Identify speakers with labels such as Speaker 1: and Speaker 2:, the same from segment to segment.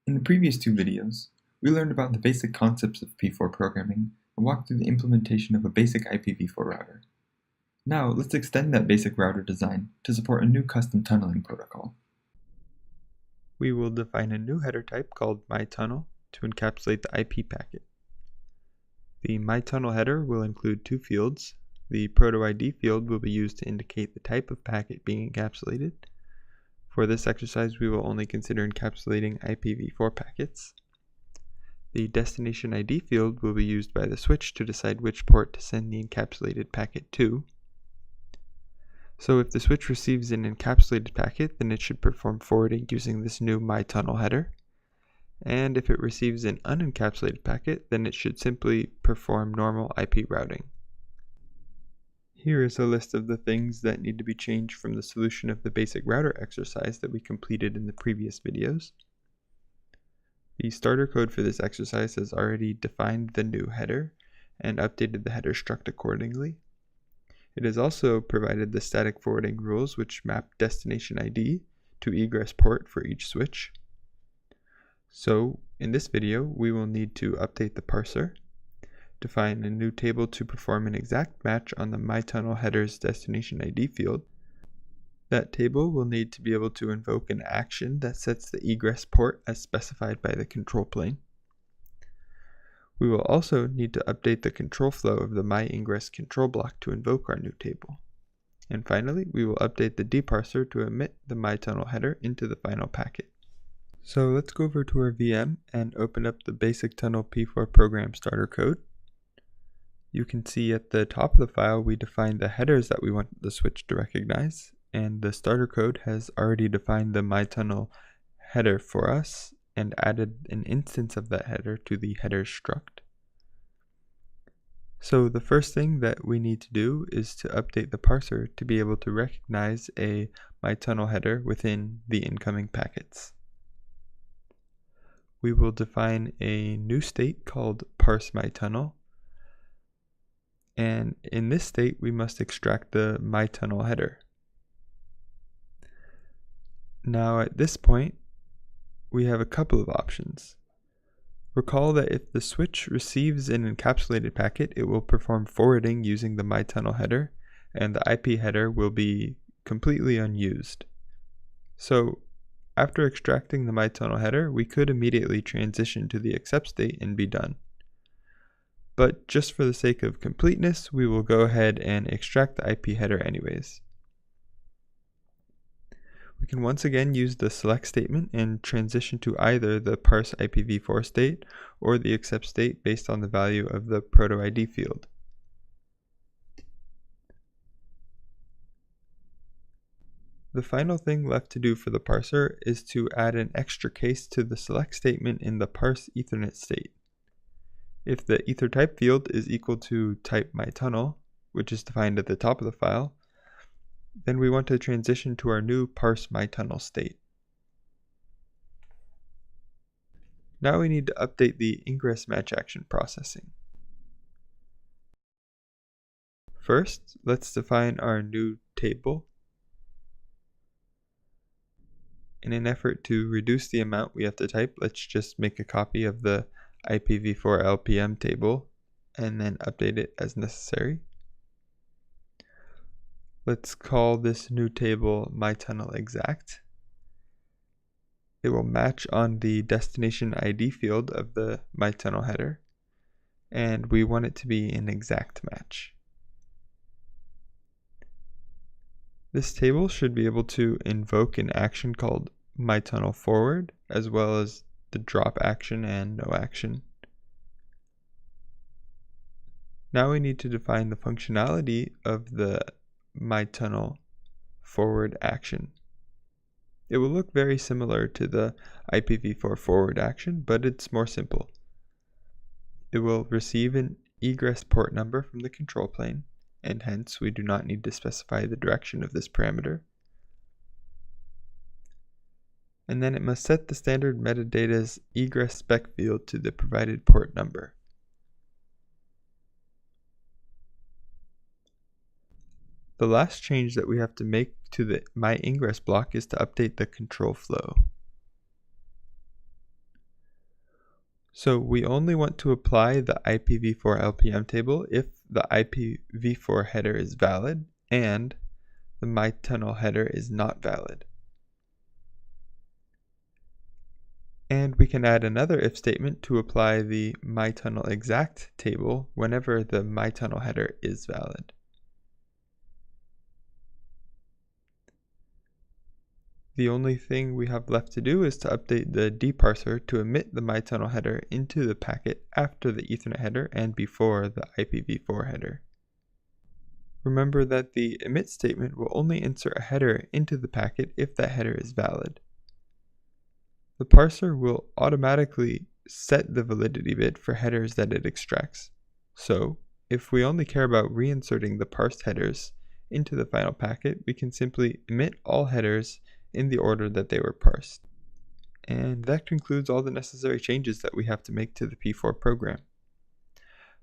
Speaker 1: In the previous two videos, we learned about the basic concepts of P4 programming and walked through the implementation of a basic IPv4 router. Now, let's extend that basic router design to support a new custom tunneling protocol.
Speaker 2: We will define a new header type called mytunnel to encapsulate the IP packet. The mytunnel header will include two fields. The proto-ID field will be used to indicate the type of packet being encapsulated. For this exercise, we will only consider encapsulating IPv4 packets. The destination ID field will be used by the switch to decide which port to send the encapsulated packet to. So if the switch receives an encapsulated packet, then it should perform forwarding using this new mytunnel header. And if it receives an unencapsulated packet, then it should simply perform normal IP routing. Here is a list of the things that need to be changed from the solution of the basic router exercise that we completed in the previous videos. The starter code for this exercise has already defined the new header and updated the header struct accordingly. It has also provided the static forwarding rules which map destination ID to egress port for each switch. So in this video, we will need to update the parser, define a new table to perform an exact match on the mytunnel header's destination ID field. That table will need to be able to invoke an action that sets the egress port as specified by the control plane. We will also need to update the control flow of the myIngress control block to invoke our new table. And finally, we will update the dparser to emit the mytunnel header into the final packet. So let's go over to our VM and open up the basic tunnel P4 program starter code. You can see at the top of the file we defined the headers that we want the switch to recognize, and the starter code has already defined the mytunnel header for us and added an instance of that header to the header struct. So the first thing that we need to do is to update the parser to be able to recognize a mytunnel header within the incoming packets. We will define a new state called parse mytunnel, and in this state we must extract the mytunnel header. Now at this point we have a couple of options. Recall that if the switch receives an encapsulated packet, it will perform forwarding using the mytunnel header, and the IP header will be completely unused. So after extracting the mytunnel header, we could immediately transition to the accept state and be done. But just for the sake of completeness, we will go ahead and extract the IP header anyways. We can once again use the select statement and transition to either the parse IPv4 state or the accept state based on the value of the proto-ID field. The final thing left to do for the parser is to add an extra case to the select statement in the parse Ethernet state. If the ether type field is equal to type mytunnel, which is defined at the top of the file, then we want to transition to our new parse mytunnel state. Now we need to update the ingress match action processing. First, let's define our new table. In an effort to reduce the amount we have to type, let's just make a copy of the IPv4 LPM table and then update it as necessary. Let's call this new table mytunnel exact. It will match on the destination ID field of the mytunnel header, and we want it to be an exact match. This table should be able to invoke an action called mytunnel forward, as well as the drop action and no action. Now we need to define the functionality of the mytunnel forward action. It will look very similar to the IPv4 forward action, but it's more simple. It will receive an egress port number from the control plane, and hence we do not need to specify the direction of this parameter. And then it must set the standard metadata's egress spec field to the provided port number. The last change that we have to make to the myIngress block is to update the control flow. So we only want to apply the IPv4 LPM table if the IPv4 header is valid and the mytunnel header is not valid. And we can add another if statement to apply the mytunnel exact table whenever the mytunnel header is valid. The only thing we have left to do is to update the dparser to emit the mytunnel header into the packet after the Ethernet header and before the IPv4 header. Remember that the emit statement will only insert a header into the packet if that header is valid. The parser will automatically set the validity bit for headers that it extracts. So, if we only care about reinserting the parsed headers into the final packet, we can simply emit all headers in the order that they were parsed. And that concludes all the necessary changes that we have to make to the P4 program.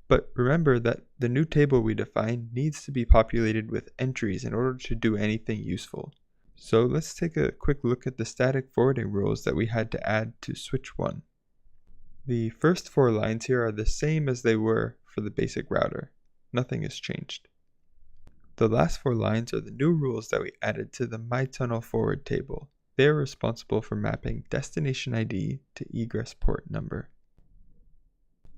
Speaker 2: But remember that the new table we define needs to be populated with entries in order to do anything useful. So let's take a quick look at the static forwarding rules that we had to add to switch 1. The first 4 lines here are the same as they were for the basic router. Nothing has changed. The last 4 lines are the new rules that we added to the mytunnel forward table. They are responsible for mapping destination ID to egress port number.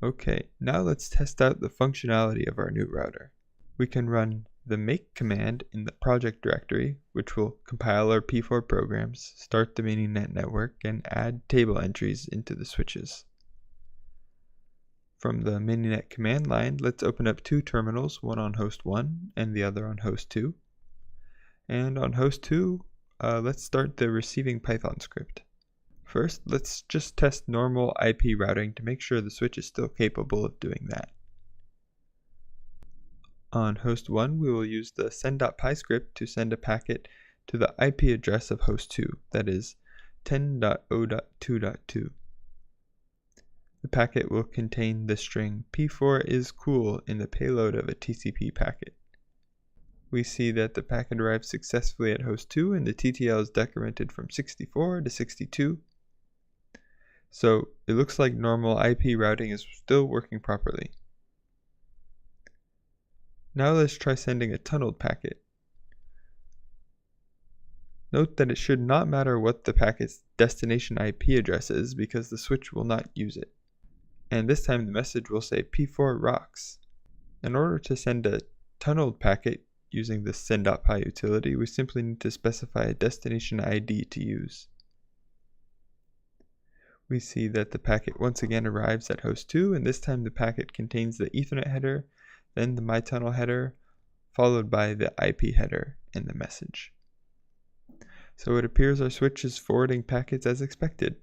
Speaker 2: Okay, now let's test out the functionality of our new router. We can run the make command in the project directory, which will compile our P4 programs, start the Mininet network, and add table entries into the switches. From the Mininet command line, let's open up 2 terminals, one on host 1 and the other on host 2. And on host 2, let's start the receiving Python script. First, let's just test normal IP routing to make sure the switch is still capable of doing that. On host 1, we will use the send.py script to send a packet to the IP address of host 2, that is 10.0.2.2. The packet will contain the string p4 is cool in the payload of a TCP packet. We see that the packet arrived successfully at host 2 and the TTL is decremented from 64 to 62. So it looks like normal IP routing is still working properly. Now let's try sending a tunneled packet. Note that it should not matter what the packet's destination IP address is because the switch will not use it. And this time the message will say P4 rocks. In order to send a tunneled packet using the send.py utility, we simply need to specify a destination ID to use. We see that the packet once again arrives at host 2, and this time the packet contains the Ethernet header, then the mytunnel header, followed by the IP header and the message. So it appears our switch is forwarding packets as expected.